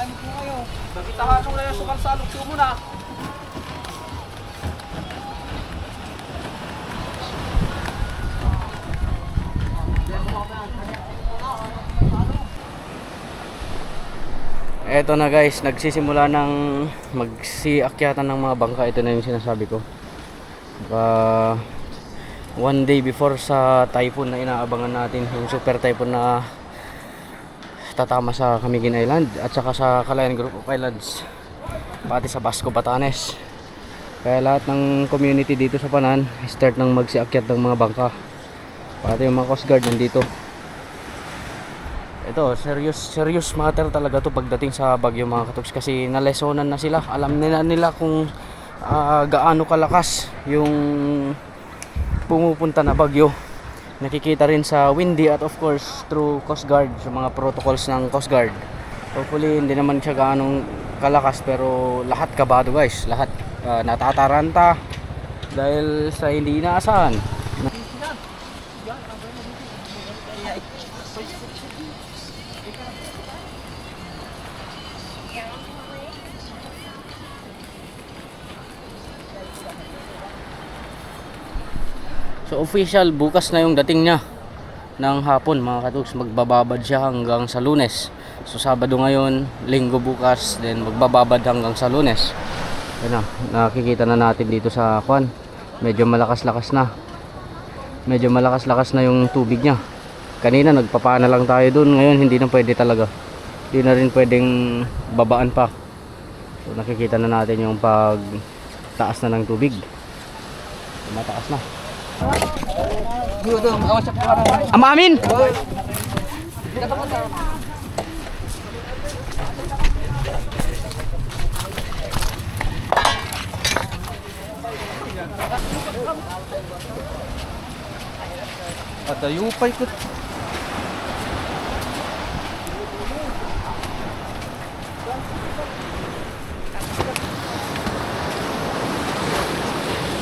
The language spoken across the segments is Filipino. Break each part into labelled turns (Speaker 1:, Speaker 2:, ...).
Speaker 1: Marami po kayo. Bagitahan nung na yung sumalsalok siyo muna.
Speaker 2: Eto na guys, nagsisimula ng magsiakyatan ng mga bangka. Ito na yung sinasabi ko. One day before sa typhoon na inaabangan natin, yung super typhoon na tatama sa Camiguin Island at saka sa Calayan Group of Islands, pati sa Basco, Batanes. Kaya lahat ng community dito sa Panan start ng magsiakyat ng mga bangka, pati yung mga Coast Guard nandito. Ito, serious matter talaga to pagdating sa bagyo mga katuks, kasi nalesonan na sila. Alam nila kung gaano kalakas yung pumupunta na bagyo. Nakikita rin sa windy at of course through Coast Guard, sa mga protocols ng Coast Guard. Hopefully hindi naman siya gaano kalakas, pero lahat kabado guys, lahat natataranta dahil sa hindi inaasahan. So official, bukas na yung dating niya ng hapon mga katuks. Magbababad siya hanggang sa Lunes. So Sabado ngayon, Linggo bukas, then magbababad hanggang sa Lunes. Ayun na, nakikita na natin dito sa kwan. Medyo malakas-lakas na. Medyo malakas-lakas na yung tubig niya. Kanina nagpapana lang tayo dun, ngayon hindi na pwede talaga. Hindi na rin pwedeng babaan pa. So nakikita na natin yung pag taas na ng tubig. Mataas na. Amamin.
Speaker 1: Patayupay ko.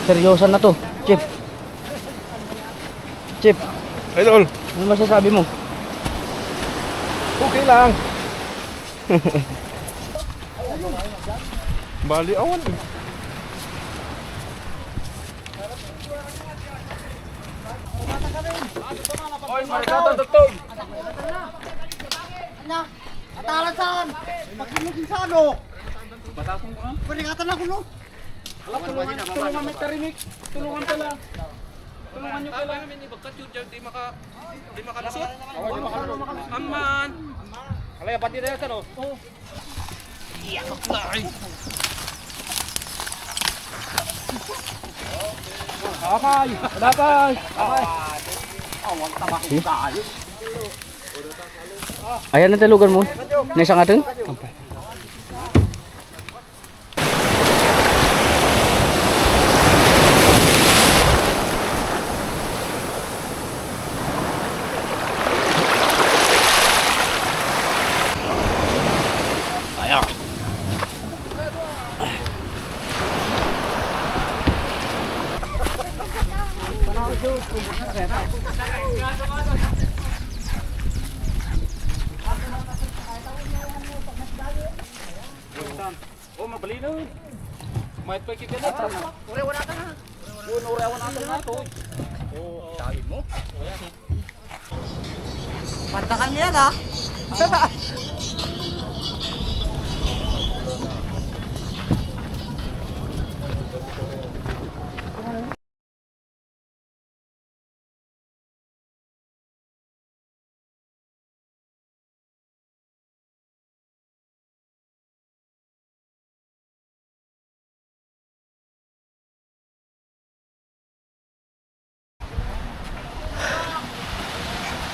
Speaker 2: Seryosan na to, Chip. Chip,
Speaker 1: Idol,
Speaker 2: ano masasabi mo?
Speaker 1: okay lang. Bali awan. Oy, marikata dugtog.
Speaker 3: Ala, atalasan. Pagkinugin sa ano?
Speaker 1: Batasong ko na.
Speaker 3: Parikatan na ko no.
Speaker 1: Tulungan may tarinik. Tulungan pala. Tulungan nyo pala. Di makalusot. Aman. Alay, pati na yan, no? Oo. Iyak na ay. Okay. Dapat. Okay. Awang tabak ko tayo.
Speaker 2: Ayan na talugan mo. Nasa nga dun?
Speaker 1: Oh, mabalino. May pa kita na. Ure wala ka na. Ure wala ka na to. Oh, dahil mo.
Speaker 3: Pantakan niya ha.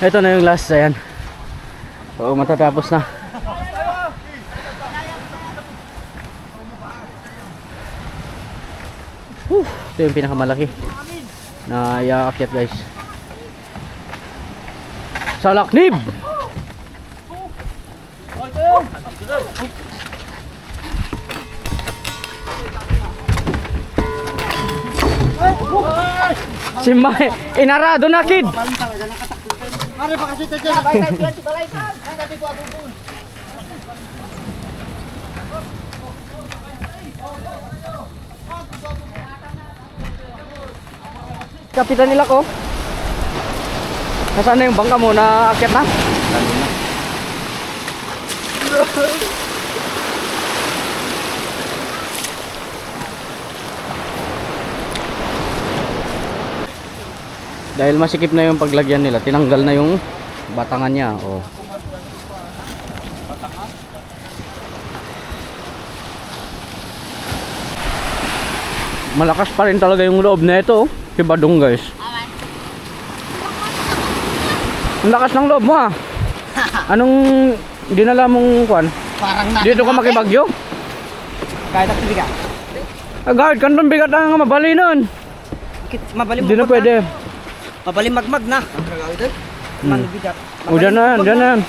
Speaker 2: Ito na yung last, ayan. So matatapos na. Ito yung pinakamalaki na iaakyat guys. Salaknib! Si May, inarado na kid!
Speaker 3: Mari pa kasi tayo.
Speaker 2: Kapitan nila ko. Nasaan na yung bangka mo? Naakyat na? Dahil masikip na yung paglagyan nila, tinanggal na yung batangan niya. Oh. Malakas pa rin talaga yung loob na ito. Si Badong guys. Ang lakas ng loob mo ah. Anong dinala mong kwan?
Speaker 3: Parang na.
Speaker 2: Dito ka makibagyo?
Speaker 3: Kahit ako bigat.
Speaker 2: Agad, kantong bigat na nga mabali nun.
Speaker 3: Mabalim
Speaker 2: Hindi na pwede.
Speaker 3: Mabalim magmag na. Bigat.
Speaker 2: O dyan na yan, dyan na yan.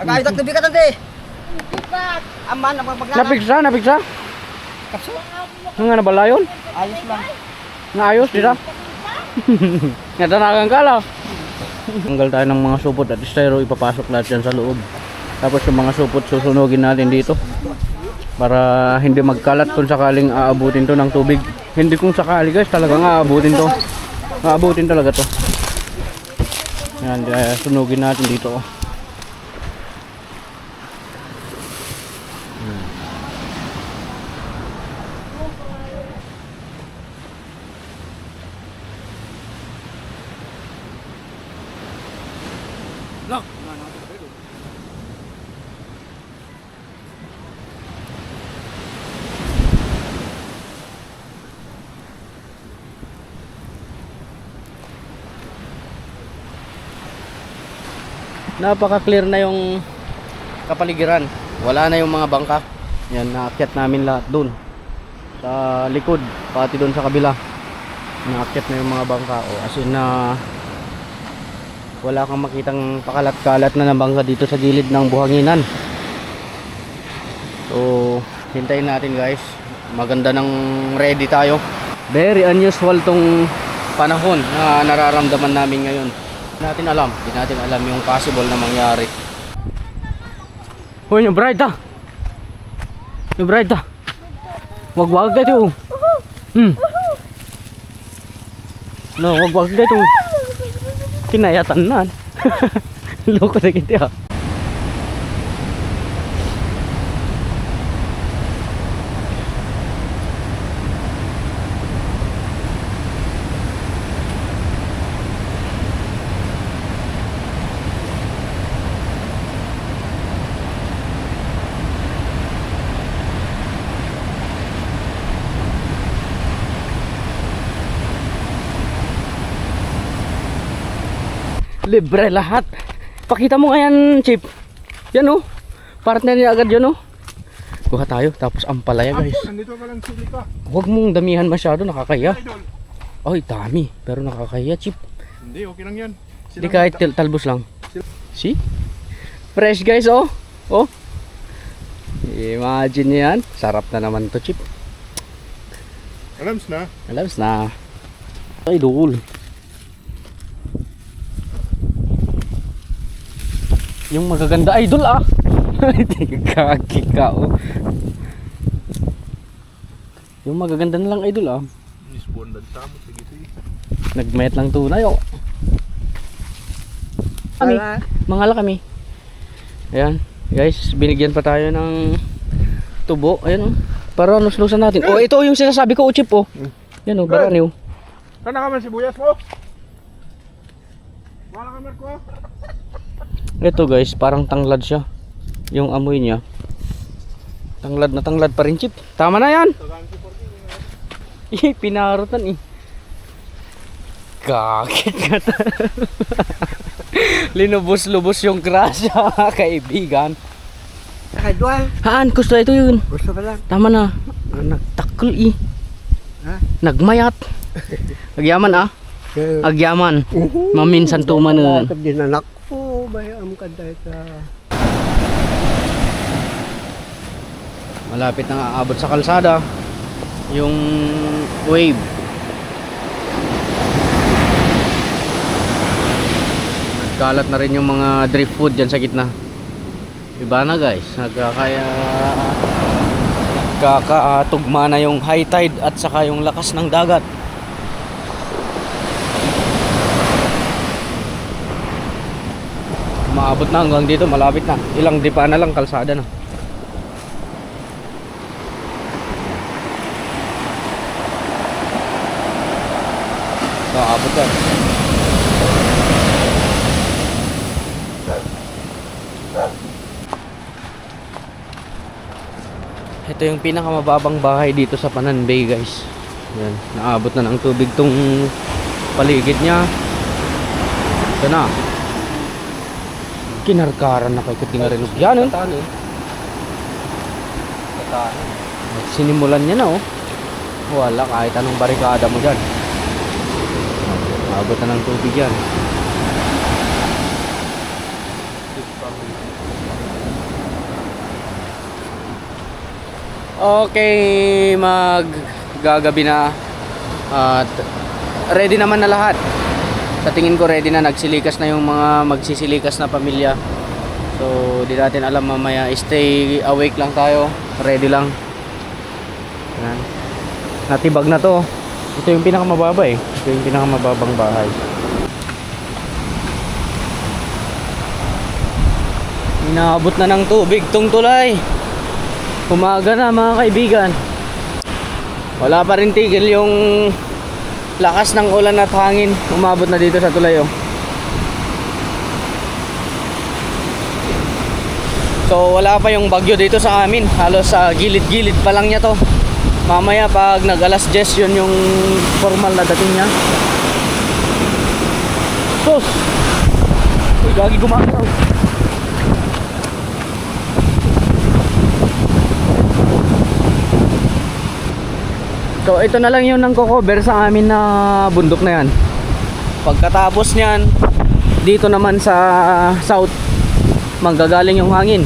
Speaker 3: Kahit ako bigat ante. Aman, magmag na.
Speaker 2: Napigsa?
Speaker 3: Kapso?
Speaker 2: Nga nabala yun?
Speaker 3: Ayos lang.
Speaker 2: Naayos, di na? Natanagan ka lang. Tanggal tayo ng mga supot at styro, ipapasok lahat yan sa loob. Tapos yung mga supot susunugin natin dito para hindi magkalat kung sakaling aabutin to ng tubig. Hindi kung sakali guys, talagang aabutin to. Aabutin talaga to. Yan, sunugin natin dito. Napaka-clear na yung kapaligiran. Wala na yung mga bangka. Yan, naakyat namin lahat doon sa likod, pati doon sa kabila. Naakyat na yung mga bangka. O, as in na wala kang makitang pakalat-kalat na ng bangka dito sa gilid ng buhanginan. So, hintayin natin guys. Maganda ng ready tayo. Very unusual tong panahon na nararamdaman namin ngayon. Hindi natin alam yung possible na mangyari. Hoy, yung bright ah. Yung bright ah. Wag dito. No, wag dito. Kinayatan na. Loko na kita. Libre lahat. Pakita mo nga yan, Chip. Yan oh. Partner niya agad yun oh. Kuha tayo. Tapos ampalaya guys.
Speaker 1: Nandito ka lang sili ka.
Speaker 2: Huwag mong damihan masyado. Nakakaya. Ay dami. Pero nakakaya, Chip.
Speaker 1: Hindi, okay lang yan.
Speaker 2: Hindi kahit talbos lang. See? Fresh guys oh. Oh. Imagine yan. Sarap na naman to, Chip.
Speaker 1: Alams na.
Speaker 2: Alams na. Idol. Yung magaganda idol ah. Kaki ka oh. Yung magaganda na lang idol ah. Nagmet lang tunay oh. Mangala kami. Ayan guys, binigyan pa tayo ng tubo. Ayan oh. Para nuslusan natin. Oh, ito yung sinasabi ko, Chip oh. Yan oh, baraniw.
Speaker 1: Saan na ka man sibuyas mo? Wala ka ko.
Speaker 2: Ito guys, parang tanglad siya. Yung amoy niya. Tanglad na tanglad pa rin, Chip. Tama na yan. Pinarutan eh. Kakit ka ta. Linubos-lubos yung grasya, kaibigan.
Speaker 3: Nakadwa.
Speaker 2: Haan, gusto ito yun.
Speaker 3: Gusto ba lang?
Speaker 2: Tama na. Nagtakol eh.
Speaker 3: Ha?
Speaker 2: Nagmayat. Agyaman ah. Agyaman. Maminsan tuman na.
Speaker 3: Din anak ko, bayam ka dahil sa...
Speaker 2: Malapit na aabot sa kalsada yung wave. Nagkalat na rin yung mga driftwood dyan sa gitna. Iba na guys, nagkakaya Nagkakatugma na yung high tide at saka yung lakas ng dagat. Maabot na hanggang dito, malapit na. Ilang dipa na lang, kalsada na. Maabot na. Ito yung pinakamababang bahay dito sa Panan Bay, guys. Yan, naabot na ng tubig tong paligid niya. Ito na. Kinarkaran na kay Katingarilog. Yan, eh.
Speaker 1: Tatan eh. Tatan.
Speaker 2: Sinimulan niya na, oh. Wala, kahit anong barikada mo dyan. Naabot na ng tubig yan. Okay, maggagabi na at ready naman na lahat. Sa tingin ko ready na, nagsilikas na yung mga magsisilikas na pamilya. So, di natin alam mamaya, stay awake lang tayo, ready lang. Yan. Natibag na to. Ito yung pinakamababa eh. Ito yung pinakamababang bahay. Inaabot na ng tubig tong tulay. Umaga na mga kaibigan. Wala pa rin tigil yung lakas ng ulan at hangin. Umabot na dito sa tulay, oh. So wala pa yung bagyo dito sa amin. Halos sa gilid-gilid pa lang niya to. Mamaya pag nag-alas 10 yun yung formal na dating niya. Sus! Uy, gagi gumagaw. So ito na lang yung nang cover sa amin na bundok na yan. Pagkatapos niyan, dito naman sa south, manggagaling yung hangin.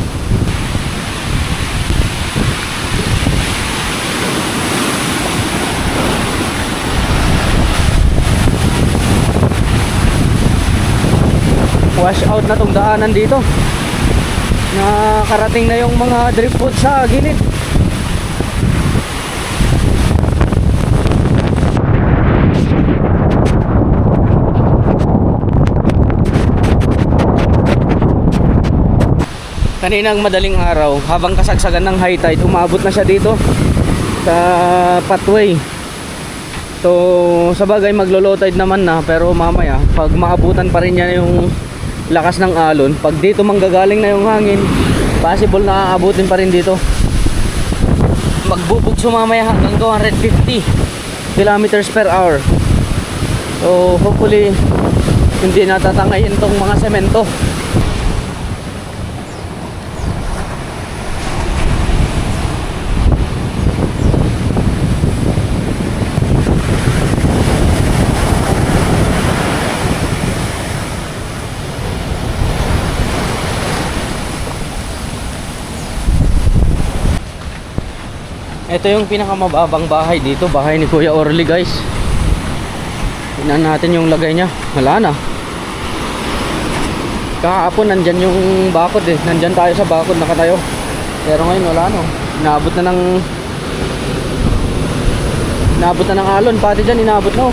Speaker 2: Wash out na tong daanan dito. Nakarating na yung mga driftwood sa gilid. Kaninang madaling araw, habang kasagsagan ng high tide, umabot na siya dito sa pathway. So sa bagay maglo-low tide naman na, pero mamaya pag maabutan pa rin niya yung lakas ng alon, pag dito manggagaling na yung hangin, possible na aabutin pa rin dito. Magbubugso mamaya hanggang 250 kilometers per hour. So hopefully hindi natatangayin tong mga semento. Ito yung pinakamababang bahay dito, bahay ni Kuya Orly, guys. Tingnan natin yung lagay niya. Wala na. Kahapon nandyan yung bakod eh. Nandyan tayo sa bakod nakatayo. Pero ngayon wala no. Inaabot na ng alon. Pati dyan inaabot na.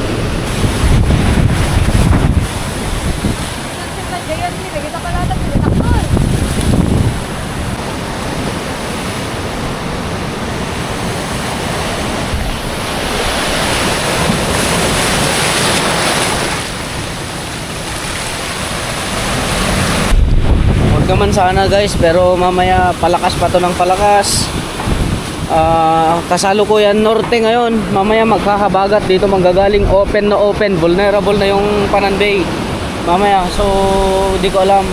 Speaker 2: Naman sana guys, pero mamaya palakas pa to ng palakas. Kasalukuyan norte ngayon, mamaya magkakabagat dito, manggagaling open na open, vulnerable na yung Panan Bay mamaya. So di ko alam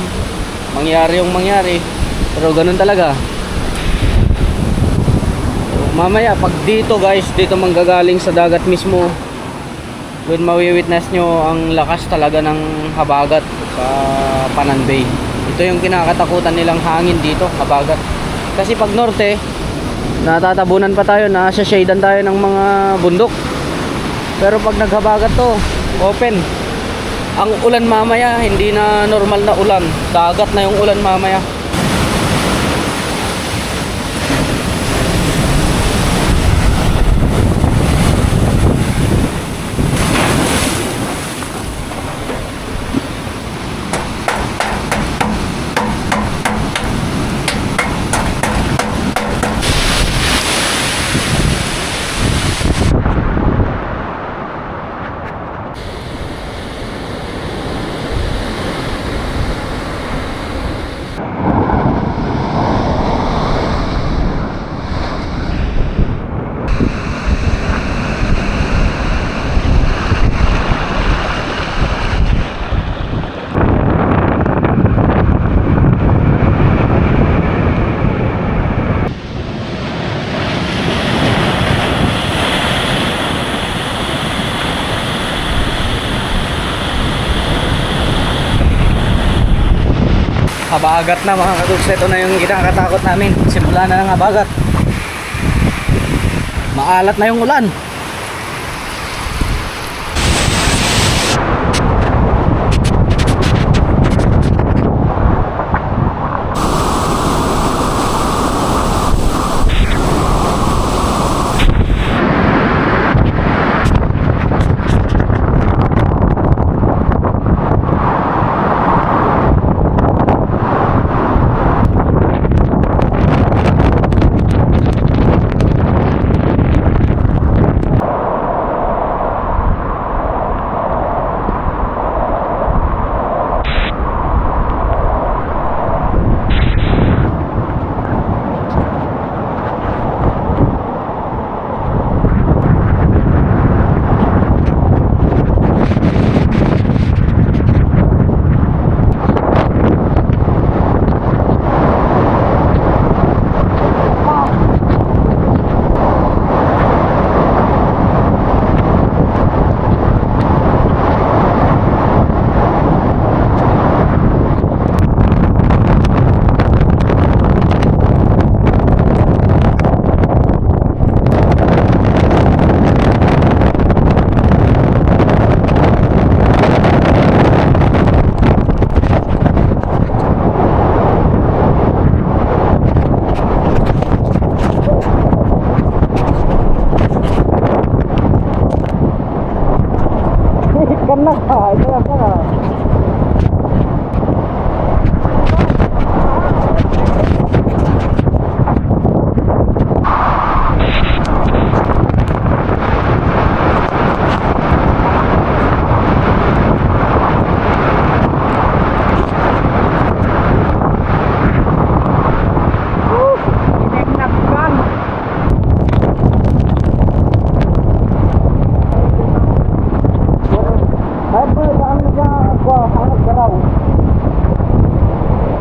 Speaker 2: mangyari yung mangyari, pero ganun talaga. So, mamaya pag dito guys, dito manggagaling sa dagat mismo, when mawi-witness nyo ang lakas talaga ng habagat sa Panan Bay. Ito yung kinakatakutan nilang hangin dito, habagat. Kasi pag norte, natatabunan pa tayo, nasa-shadean tayo ng mga bundok. Pero pag naghabagat to, open. Ang ulan mamaya, hindi na normal na ulan. Dagat na yung ulan mamaya. Habagat na mga katuks. Ito na yung kinakatakot namin. Simula na ng habagat. Maalat na yung ulan.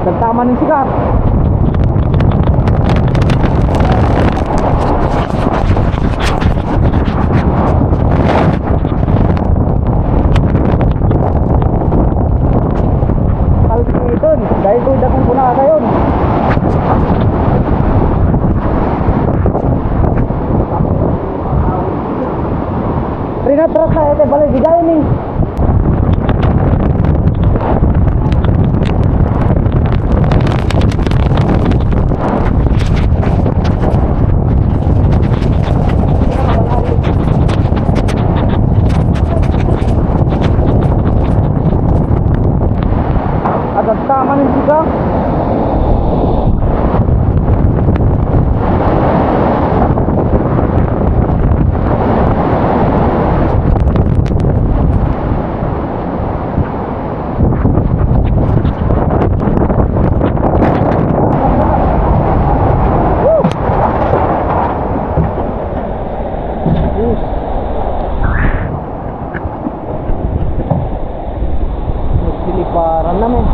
Speaker 2: Nagtama ng sikat. Kalpiton, dahil ito'y dakong punaka yun. Rinatrat na ito, balay bigayin eh. Tama ng siga. Siliparan namin.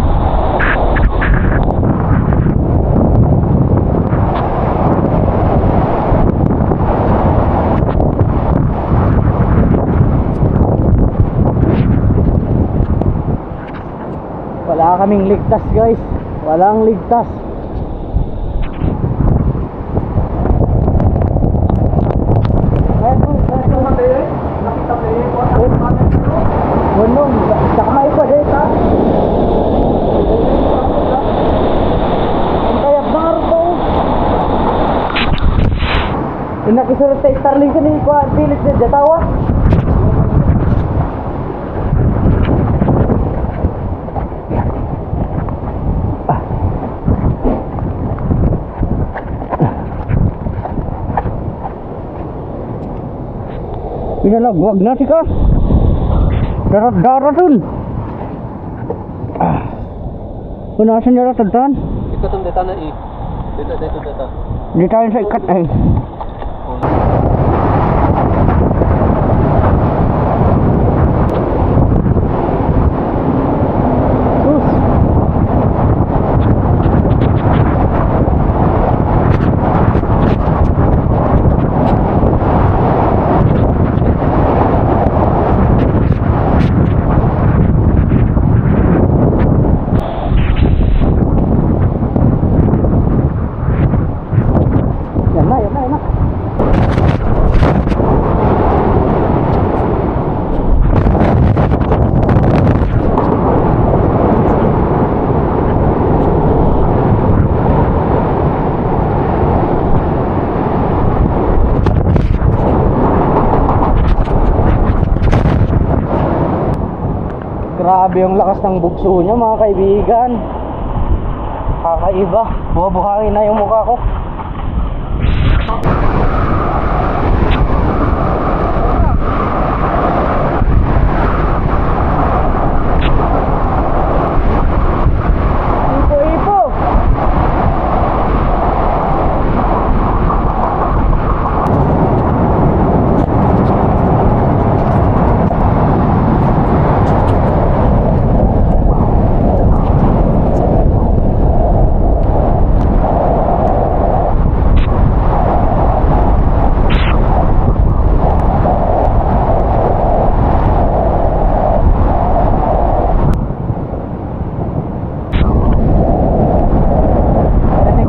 Speaker 2: Wala kaming ligtas guys. Walang ligtas. Gunung, saka may pa dito. Ang kayap na arto. Inakisurot sa Starlink sa ni Kuan Pilit na Jatawa. Pinalagwag na si ka. Darat-darat dun. Punasan niya ratatan.
Speaker 1: Ito itong data na eh. Dito.
Speaker 2: Di tayo sa ikat ay. Grabe yung lakas ng bugso niya mga kaibigan. Kakaiba. Buhangin na yung mukha ko. Ipo-ipo.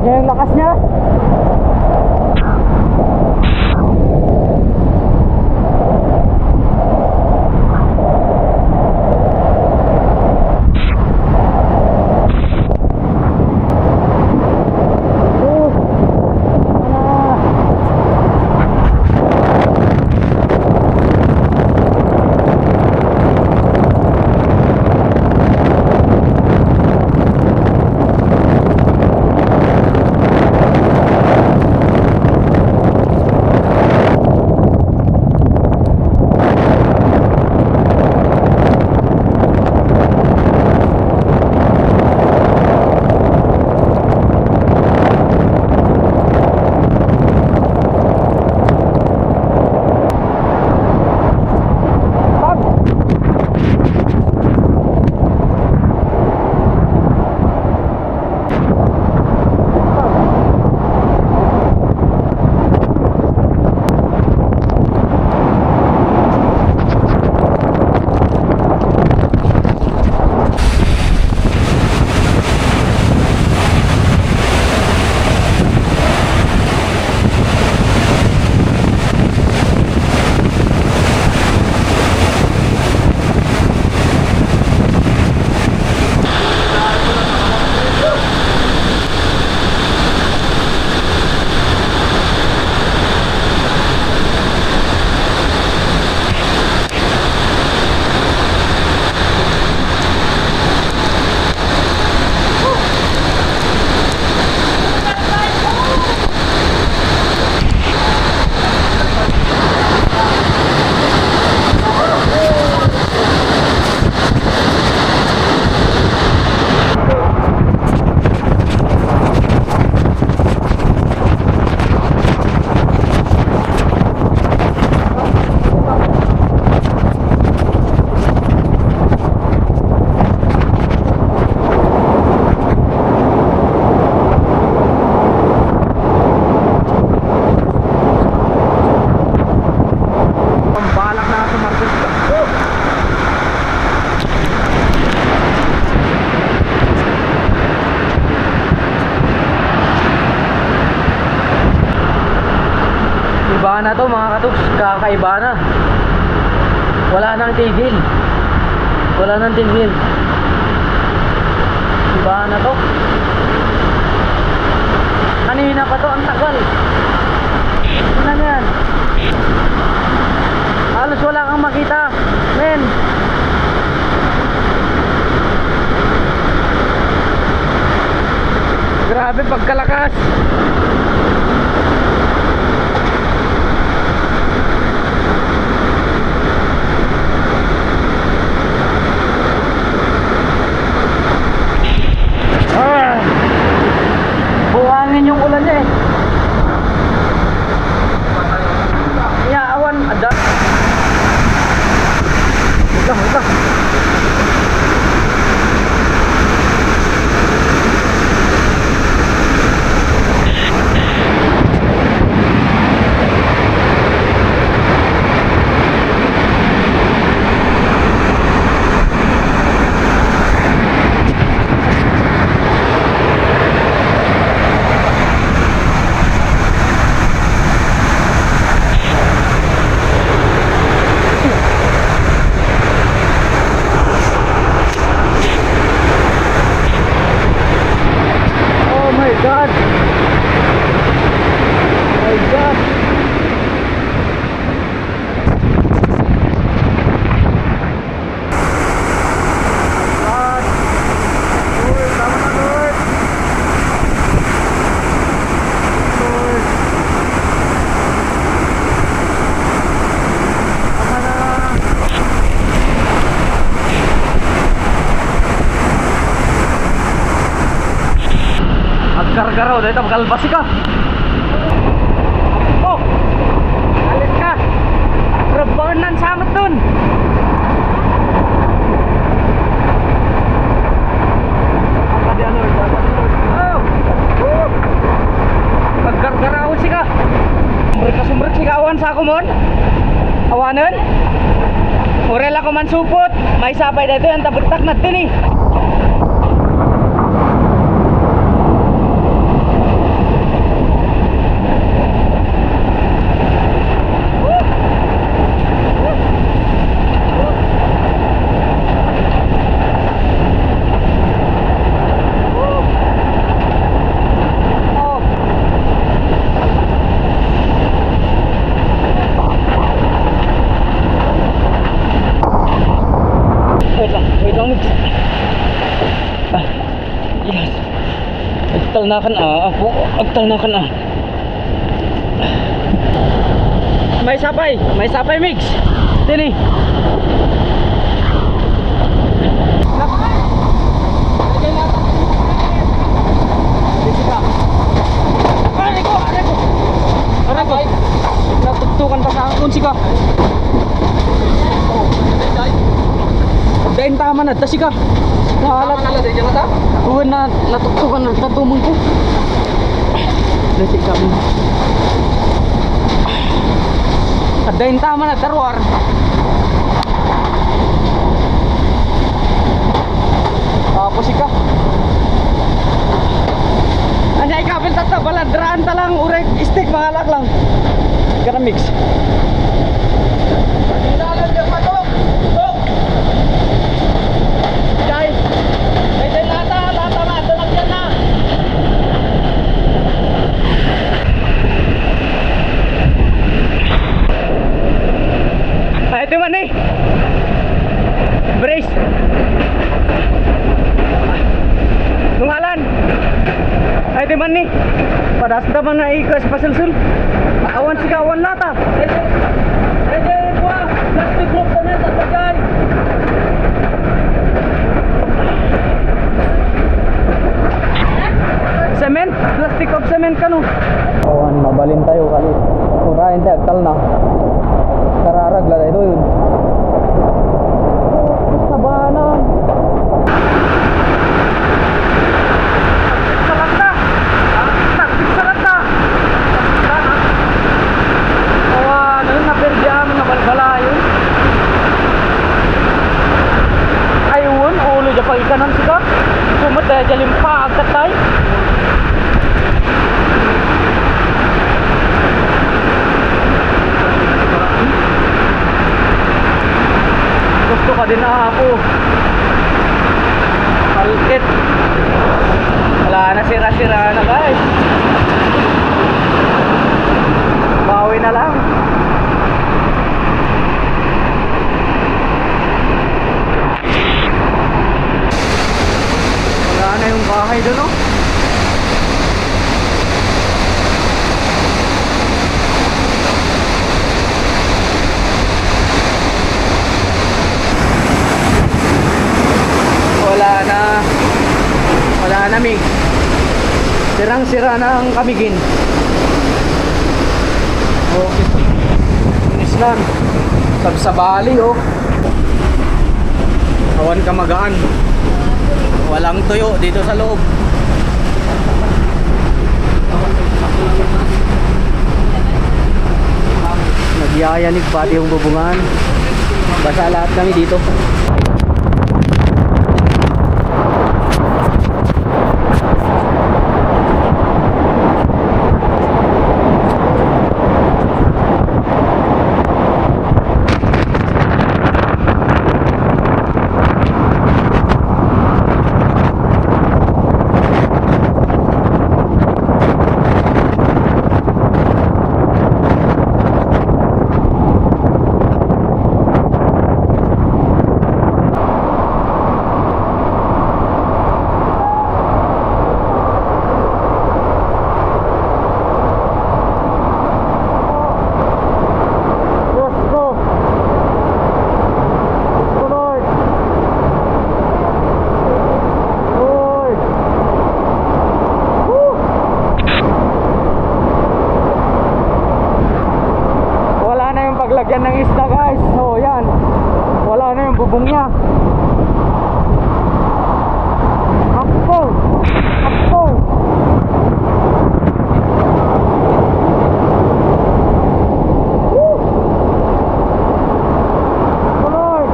Speaker 2: Yung lakas niya. Iba na to mga katuks, kakaiba na. Wala nang tigil. Wala nang tigil. Iba na to. Kanina pa to, ang tagal. Tingnan mo yan. Halos wala kang makita. Men. Grabe pagkalakas. Buhangin yung ulan niya eh. Iaawan, ada. Wait lang. araw dito magalbasi ka. Oh, alit ka. Rabanan samat dun. Maggargarawan si ka. Sumbrek si kawan sa ako mon. Awanan. Murel ako man supot. May sabay dito yung tabagtak natin eh. Wait lang. Yes. Agtalnakan ako. Agtalnakan May sapay mix. Dini. Aray ko. Natugtukan pa sa akon sika. Dain tama na, tasi ka. Nahalat na lang dyan na ta? Uwan na, natuktukan na, tatumong ko. Dasi ka mo. Dain tama na, tarwar. Tapos ika. Anyay kapil tata, baladraan ta lang, urek, stick, mangalak lang. Gana mix. Pagkinalan dyan pa to. Ito man eh. Brace. Tungalan. Ito man eh. Padas naman na ikas pasulsul. Awan si kawan lata. Ito buah. Plastic group na sa tagay. Semen, plastic of semen kanu. Awan mabalin tayo kali. Urain tayo agtal na. Kararag lang ito yun. Sabana. Salata. Salata. Awan, ano na perdiam na balbala yun. Ayun, ulo dyan pag ikanan sika. Sumat dahil dyan limpa agkatay. Gusto ka din na ako. Malkit. Wala na, sira-sira na guys. Bawi na lang. Wala na yung bahay doon, no? Wala na mig. Sirang-sira na ang kamigin. Okay. Inis lang. Sabsabali oh. Awan ka magaan. Walang tuyo dito sa loob. Nagyayanig pati yung bubungan. Basa lahat kami dito. bubong niya. Ako! Ako! Woo! Lord!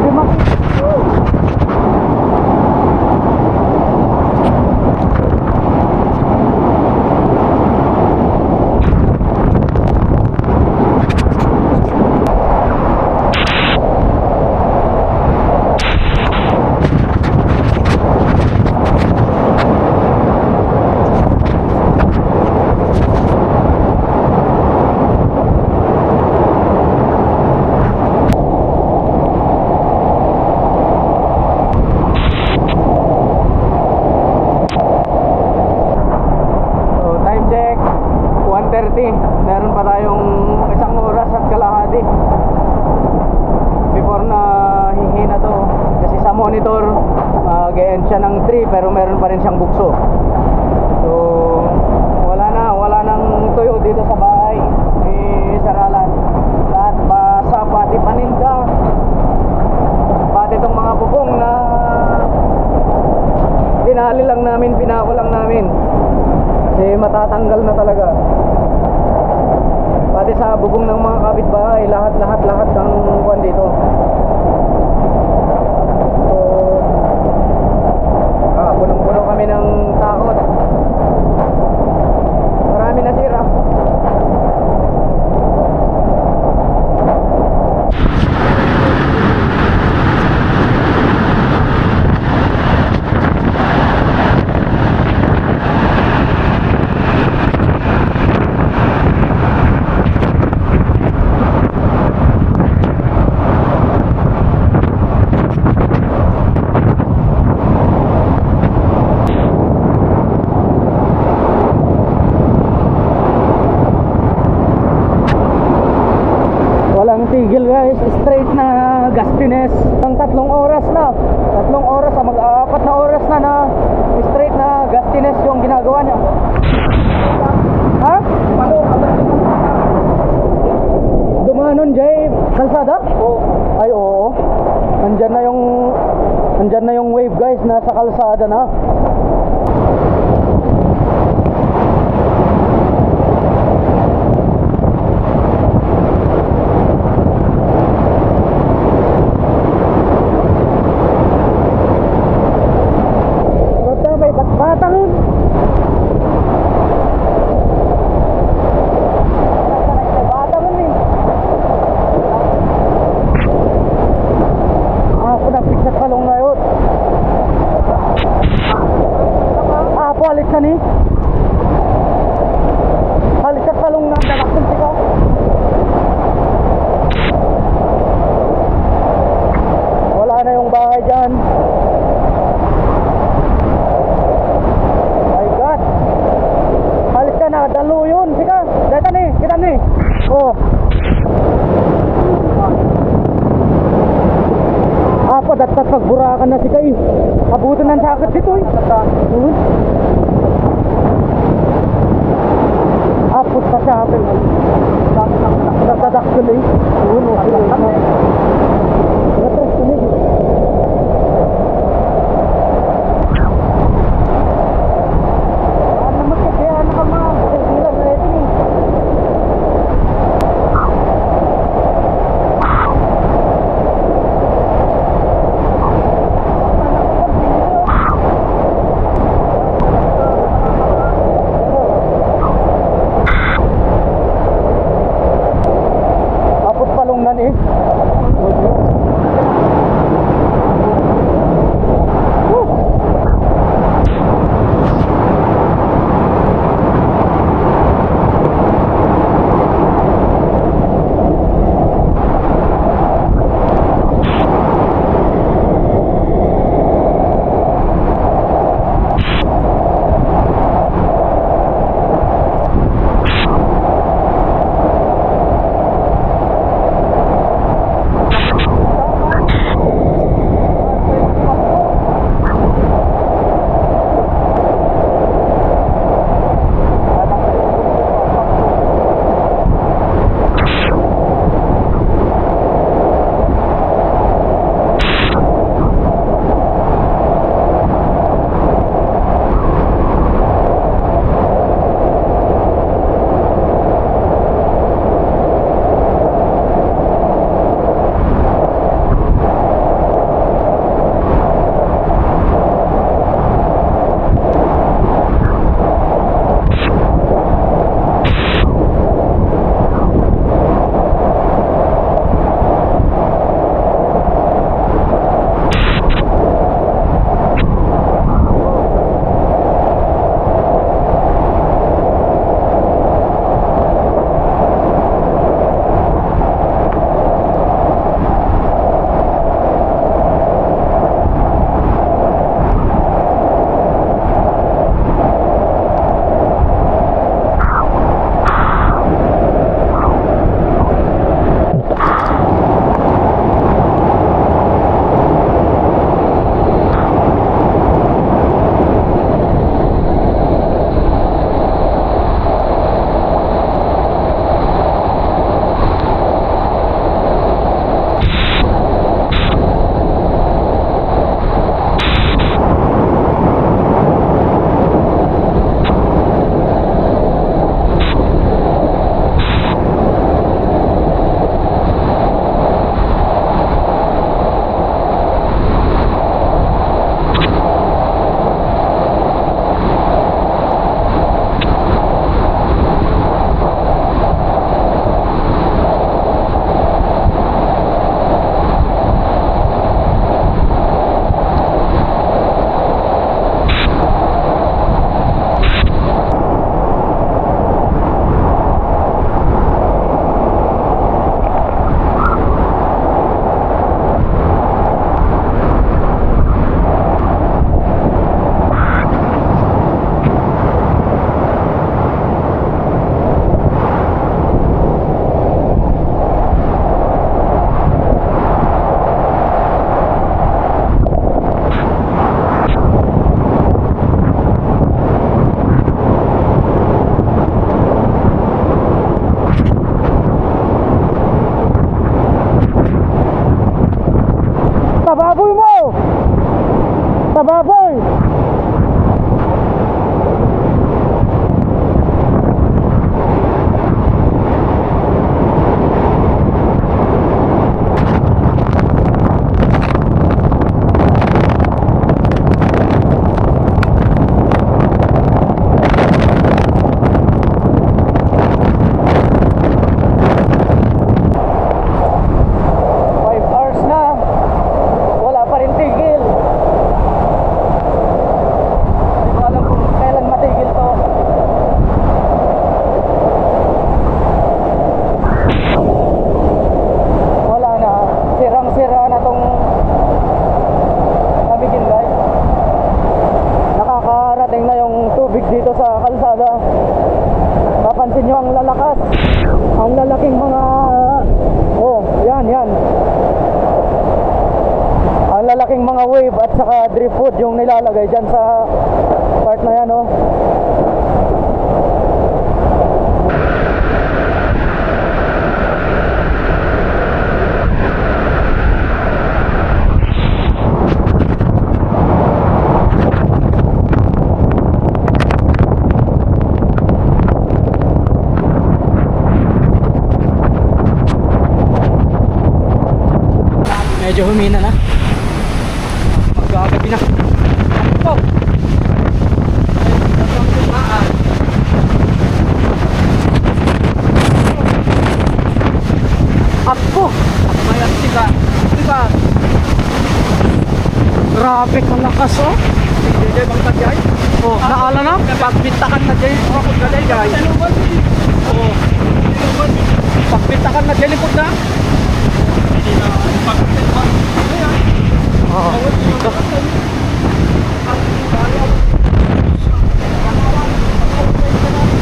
Speaker 2: Di makikita. Meron pa tayong isang oras at kalahati before na hihina to, kasi sa monitor mag-end siya ng 3 pero meron pa rin siyang bukso. So wala nang tuyo dito sa bahay ni Saralan. Lahat basa, pati paninda, pati itong mga bubong na dinali lang namin, pinako lang namin kasi matatanggal na talaga. Pati sa bubong ng mga kapitbahay, lahat ng kuwan dito. So punong-puno kami ng takot. Marami nasira. Tigil guys, straight na gastines ng 3 oras na. 3 oras, mag-4 na oras na straight na gastines yung ginagawa niya. Ha? Dumanon Jay, kalsada? Oo. Ay oo. Nandyan na yung wave guys, nasa kalsada na. Wala na yung bahay dyan. My God, halit ka na, dalo yun. Sika, kita ni. Oh. Apa dapat pagburakan na si Kay. Abutan ng sakit dito eh. Apot pa siya hapin. Nagdadakil eh. Nagdadakil eh. Ano magkakayaan na ka mga bilang na ito eh. Mga baboy! dito sa kalsada. Papansin nyo ang lalakas, ang lalaking mga yan ang lalaking mga wave at saka driftwood yung nilalagay dyan sa part na yan, oh. Medyo humina na. Magagabi na. Oh. Ako. Mayat sika. Diba? Grabe kang lakas, oh.
Speaker 1: Hindi bang tagyay?
Speaker 2: Oh, naala na?
Speaker 1: Pagbintakan na dyan. Ako kung galay guys. Oo. Pagbintakan na dyan. Lipod na. Hindi na pagpintakan.
Speaker 2: Oo.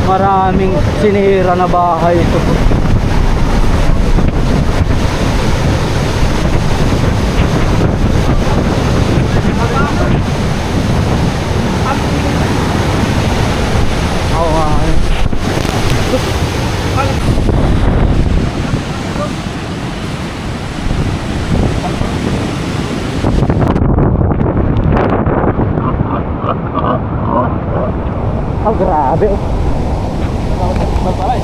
Speaker 2: Maraming sinira na bahay ito. Oo nga. Oh, grabe.
Speaker 1: Magparay.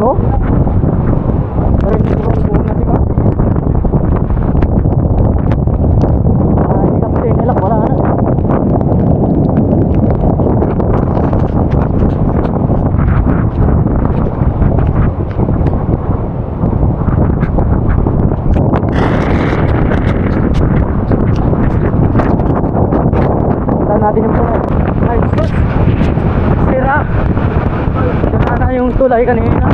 Speaker 2: Oh? Parang nagpapagpunan na si Ka. Hindi ka pati nilak, wala na. Natin yung tulay. Ay, sus! Sira! Sira na yung tulay kanina.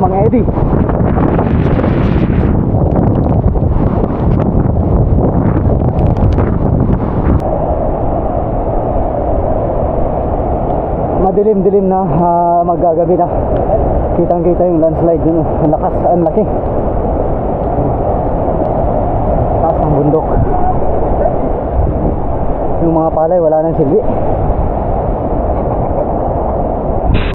Speaker 2: Mga Eddie. Madilim-dilim na, maggagabi na. Kitang-kita yung landslide yun. Ang lakas, ang laki. Taas ng bundok. Yung mga palay wala nang silbi.